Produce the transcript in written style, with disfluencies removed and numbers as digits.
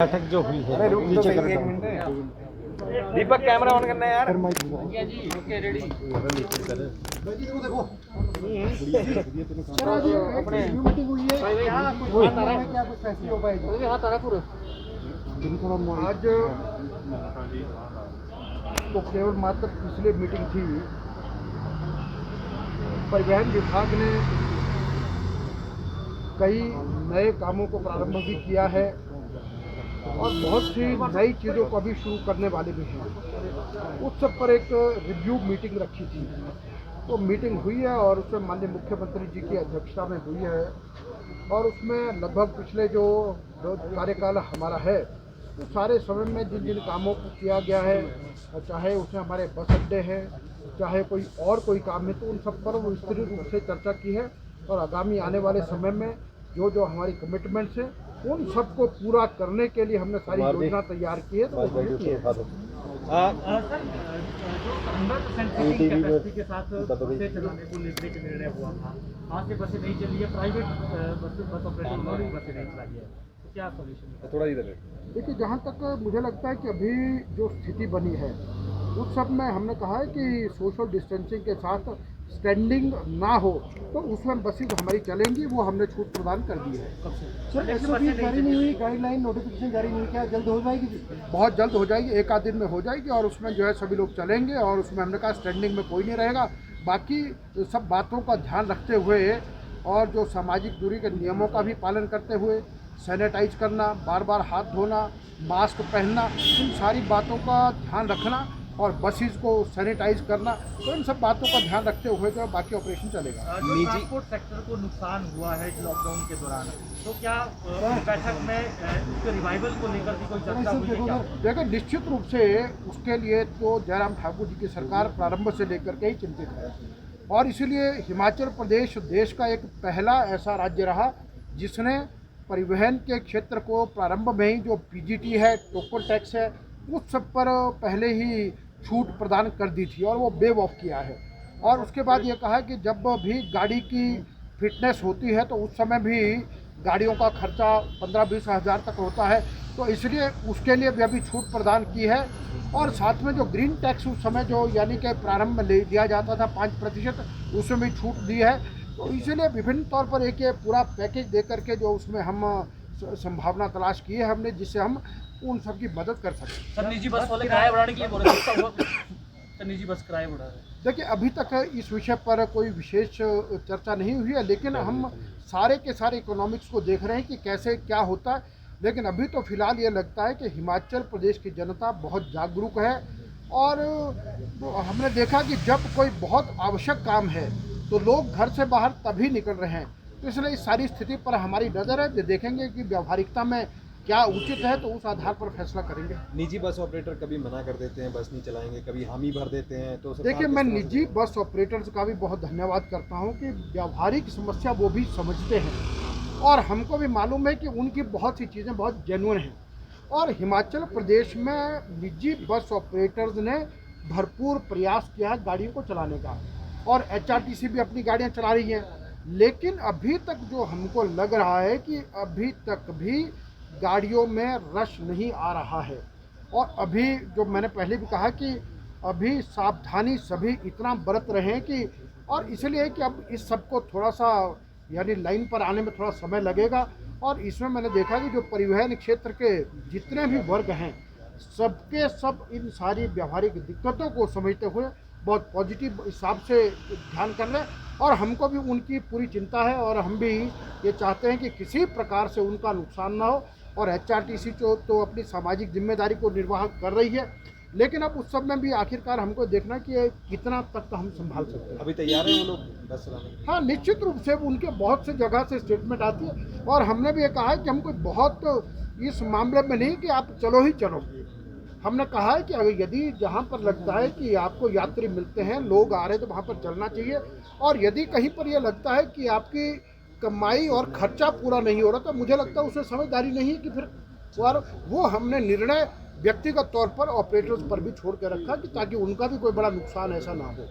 बैठक जो हुई है अरे रुक तो नीचे सही, कर एक मिनट। दीपक कैमरा ऑन करना है यार। Okay ready. अपने मीटिंग हुई है, क्या कुछ फैसले हो पाएगी हाथ आ रहा पूरा। आज? तो केवल मात्र पिछले मीटिंग थी, परिवहन विभाग ने कई नए कामों को प्रारंभ भी किया है और बहुत सी नई चीज़ों को अभी शुरू करने वाले भी हैं। उस सब पर एक रिव्यू मीटिंग रखी थी, तो मीटिंग हुई है और उसमें माननीय मुख्यमंत्री जी की अध्यक्षता में हुई है और उसमें लगभग पिछले जो कार्यकाल हमारा है तो सारे समय में जिन जिन कामों को किया गया है, चाहे उसमें हमारे बस अड्डे हैं, चाहे कोई और कोई काम है, तो उन सब पर विस्तृत रूप से चर्चा की है और आगामी आने वाले समय में जो जो हमारी कमिटमेंट्स हैं उन सबको पूरा करने के लिए हमने सारी योजना तैयार की है। तो के साथ बसें चलाने को लेकर के निर्णय हुआ था, आज से बसें नहीं चली है, प्राइवेट बस ऑपरेटर उन्होंने बसें नहीं चलाई है, तो क्या सॉल्यूशन है? थोड़ा इधर देखिए, जहाँ तक मुझे लगता है कि अभी जो स्थिति बनी है उस सब में हमने कहा है कि सोशल डिस्टेंसिंग के साथ स्टैंडिंग ना हो, तो उसमें बसें हमारी चलेंगी, वो हमने छूट प्रदान कर दी है। सर एसओपी जारी नहीं हुई, गाइडलाइन नोटिफिकेशन जारी नहीं, क्या जल्द हो जाएगी? बहुत जल्द हो जाएगी, एक आध दिन में हो जाएगी और उसमें जो है सभी लोग चलेंगे और उसमें हमने कहा स्टैंडिंग में कोई नहीं रहेगा। बाकी सब बातों का ध्यान रखते हुए और जो सामाजिक दूरी के नियमों का भी पालन करते हुए, सैनिटाइज करना, बार बार हाथ धोना, मास्क पहनना, इन सारी बातों का ध्यान रखना और बसेस को सैनिटाइज करना, तो इन सब बातों का ध्यान रखते हुए जो बाकी ऑपरेशन चलेगा। जो ट्रांसपोर्ट सेक्टर को नुकसान हुआ है लॉकडाउन के दौरान, तो क्या बैठक में उसके रिवाइवल को लेकर भी कोई चर्चा हुई है क्या? देखिए, निश्चित रूप से उसके लिए तो जयराम ठाकुर जी की सरकार प्रारंभ से लेकर के ही चिंतित है और इसीलिए हिमाचल प्रदेश देश का एक पहला ऐसा राज्य रहा जिसने परिवहन के क्षेत्र को प्रारंभ में ही जो पीजीटी है, टोकन टैक्स है, उस सब पर पहले ही छूट प्रदान कर दी थी और वो वेव ऑफ किया है। और उसके बाद ये कहा कि जब भी गाड़ी की फिटनेस होती है तो उस समय भी गाड़ियों का खर्चा 15-20 हज़ार तक होता है, तो इसलिए उसके लिए भी अभी छूट प्रदान की है। और साथ में जो ग्रीन टैक्स उस समय जो यानी कि प्रारंभ में ले दिया जाता था 5%, उसमें भी छूट दी है। तो इसीलिए विभिन्न तौर पर एक ये पूरा पैकेज दे करके जो उसमें हम संभावना तलाश की है हमने, जिससे हम उन सब की मदद कर सकते। सर निजी बस वाले किराया बढ़ाने के लिए बोल रहे हैं, निजी बस किराया बढ़ा रहे हैं। देखिए, अभी तक इस विषय पर कोई विशेष चर्चा नहीं हुई है, लेकिन हम सारे के सारे इकोनॉमिक्स को देख रहे हैं कि कैसे क्या होता है। लेकिन अभी तो फिलहाल ये लगता है कि हिमाचल प्रदेश की जनता बहुत जागरूक है और हमने देखा कि जब कोई बहुत आवश्यक काम है तो लोग घर से बाहर तभी निकल रहे हैं। तो इसलिए इस सारी स्थिति पर हमारी नज़र है, देखेंगे कि व्यावहारिकता में क्या उचित है तो उस आधार पर फैसला करेंगे। निजी बस ऑपरेटर कभी मना कर देते हैं, बस नहीं चलाएंगे, कभी हामी भर देते हैं, तो देखिए, मैं निजी बस ऑपरेटर्स का भी बहुत धन्यवाद करता हूं कि व्यावहारिक समस्या वो भी समझते हैं और हमको भी मालूम है कि उनकी बहुत सी चीज़ें बहुत जेन्युइन हैं और हिमाचल प्रदेश में निजी बस ऑपरेटर्स ने भरपूर प्रयास किया है गाड़ियों को चलाने का और एचआरटीसी भी अपनी गाड़ियाँ चला रही हैं। लेकिन अभी तक जो हमको लग रहा है कि अभी तक भी गाड़ियों में रश नहीं आ रहा है और अभी जो मैंने पहले भी कहा कि अभी सावधानी सभी इतना बरत रहे हैं कि, और इसलिए कि अब इस सब को थोड़ा सा यानी लाइन पर आने में थोड़ा समय लगेगा। और इसमें मैंने देखा कि जो परिवहन क्षेत्र के जितने भी वर्ग हैं सबके सब इन सारी व्यावहारिक दिक्कतों को समझते हुए बहुत पॉजिटिव हिसाब से ध्यान कर रहे हैं और हमको भी उनकी पूरी चिंता है और हम भी ये चाहते हैं कि किसी प्रकार से उनका नुकसान ना हो। और एचआरटीसी तो अपनी सामाजिक जिम्मेदारी को निर्वाह कर रही है, लेकिन अब उस सब में भी आखिरकार हमको देखना कि ये कितना तक हम संभाल सकते हैं। अभी तैयार है वो लोग बस चलाने? हाँ, निश्चित रूप से उनके बहुत से जगह से स्टेटमेंट आती है और हमने भी ये कहा है कि हमको बहुत इस मामले में नहीं कि आप चलो ही चलो। हमने कहा है कि अगर यदि जहाँ पर लगता है कि आपको यात्री मिलते हैं, लोग आ रहे हैं, तो वहाँ पर चलना चाहिए और यदि कहीं पर यह लगता है कि आपकी कमाई और खर्चा पूरा नहीं हो रहा तो मुझे लगता है उसमें समझदारी नहीं है कि फिर और वो हमने निर्णय व्यक्तिगत तौर पर ऑपरेटर्स पर भी छोड़ के रखा कि ताकि उनका भी कोई बड़ा नुकसान ऐसा ना हो।